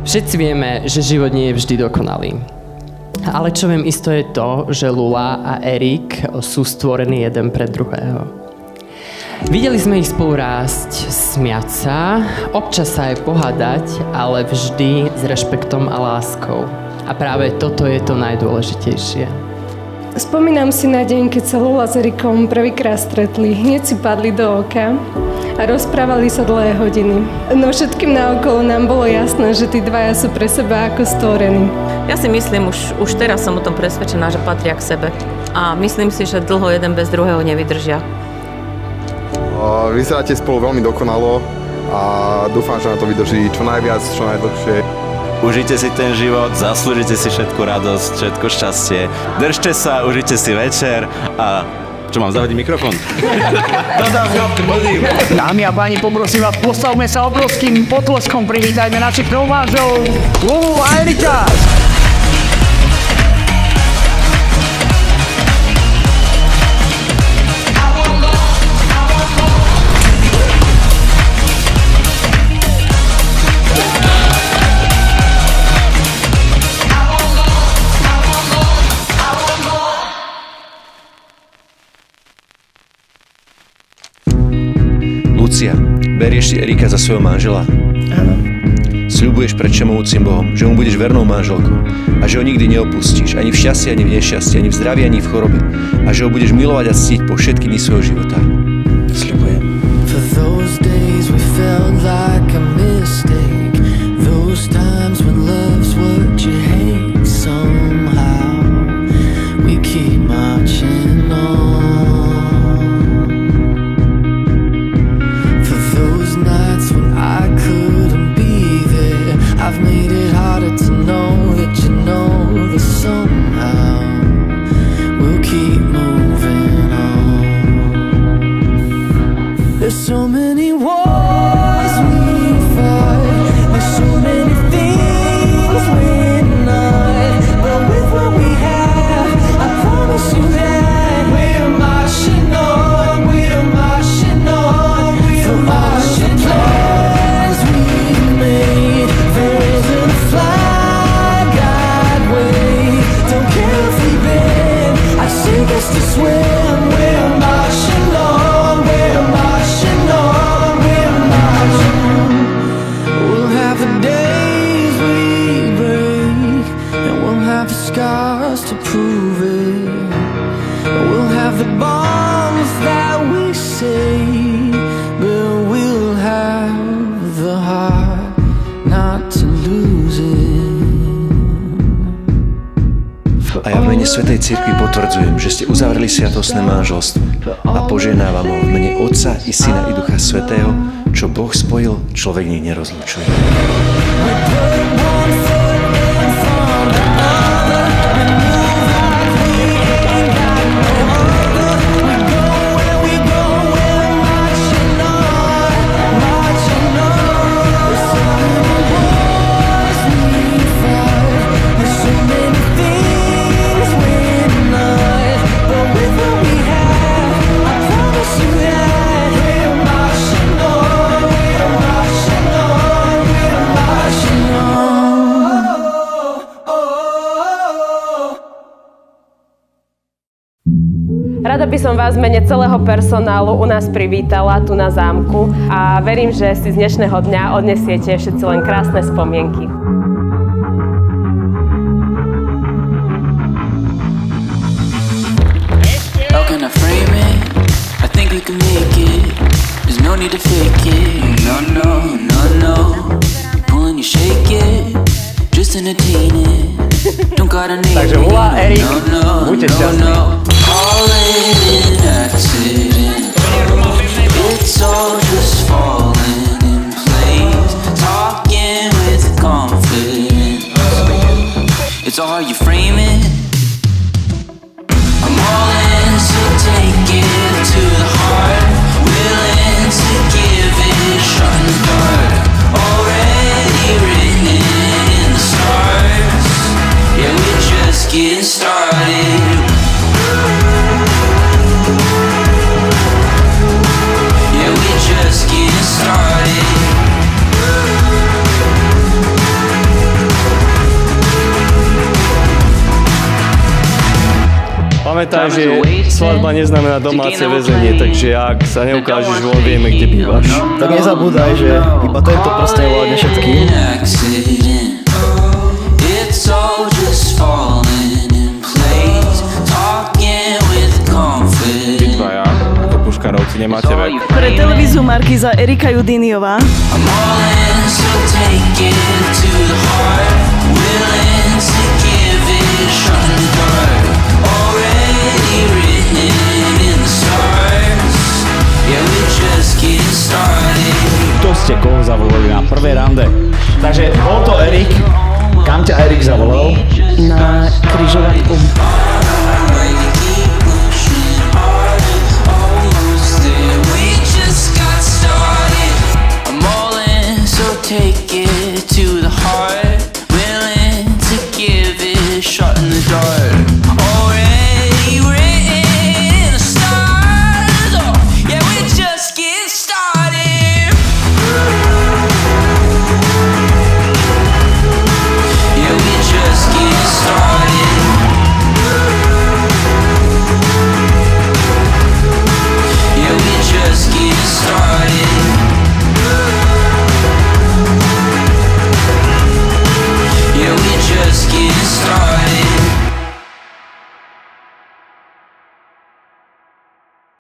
Všetci vieme, že život nie je vždy dokonalý. Ale čo viem isto je to, že Lula a Erik sú stvorení jeden pre druhého. Videli sme ich spolu rásť, smiať sa, občas sa aj pohádať, ale vždy s rešpektom a láskou. A práve toto je to najdôležitejšie. Spomínam si na deň, keď sa Lula s Erikom prvýkrát stretli. Hneď si padli do oka a rozprávali sa dlhé hodiny. No všetkým naokolo nám bolo jasné, že tí dvaja sú pre seba ako stvorení. Ja si myslím, už teraz som o tom presvedčená, že patria k sebe. A myslím si, že dlho jeden bez druhého nevydržia. Vyzeráte spolu veľmi dokonalo a dúfam, že na to vydrží čo najviac, čo najdlhšie. Užite si ten život, zaslúžite si všetku radosť, všetko šťastie. Držte sa, užite si večer a... Čo mám, zahodiť mikrofón? Dámy a páni, poprosím vás, postavme sa obrovským potleskom, privítajme našich novážov, Lulu a Erika! Lucia, berieš si Erika za svojho manžela? Áno. Sľubuješ pred všemohúcim Bohom, že mu budeš vernou manželkou a že ho nikdy neopustíš, ani v šťastí, ani v nešťastí, ani v zdraví, ani v chorobe a že ho budeš milovať a ctiť po všetky dni svojho života. Sľubujem. So many wars we fight, there's so many things we're not, but with what we have, I promise you that we're marching on, we're marching on, we're marching on. Plans we made, there isn't a flag I'd wave, don't care if we bend, I sink us to swim, we're marching on, we're marching. Scars to prove it. We'll have the bombs that we say, but we'll have the heart not to lose it. A ja v mene Svätej Cirkvi potvrdzujem, že ste uzavreli sviatostné manželstvo a požehnávam ho v mene Otca i Syna i Ducha Svätého, čo Boh spojil, človek nech nerozlučuje. Rada by som vás v mene celého personálu u nás privítala tu na zámku a verím, že si z dnešného dňa odnesiete všetci len krásne spomienky. How can I frame it? I think we can make it. There's no need to fake it. No, no, no, no. Pulling you shake it. Just entertain it. Don't gotta name it. Takže Lula, Erik, buďte šťastní. All in an accident. It's all just falling in place. Talking with confidence. It's all how you frame it. I'm all in, so take it to the heart. Willing to give it a shot in the dark. Already written in the stars. Yeah, we're just getting started. Just getting started. pamätaj, že svadba neznamená domáce väzenie, takže ak sa neukážeš von, vieme, kde bývaš. Tak nezabúdaj, že iba tento prst nevládne všetkým. Vy dvaja, ako puškarovci, nemáte vek. Pre televíziu Markíza Erika Judíniová. To ste koho zavolali na prvé rande. Takže bol to Erik. Kam ťa Erik zavolal? Na križovatku. Take it to the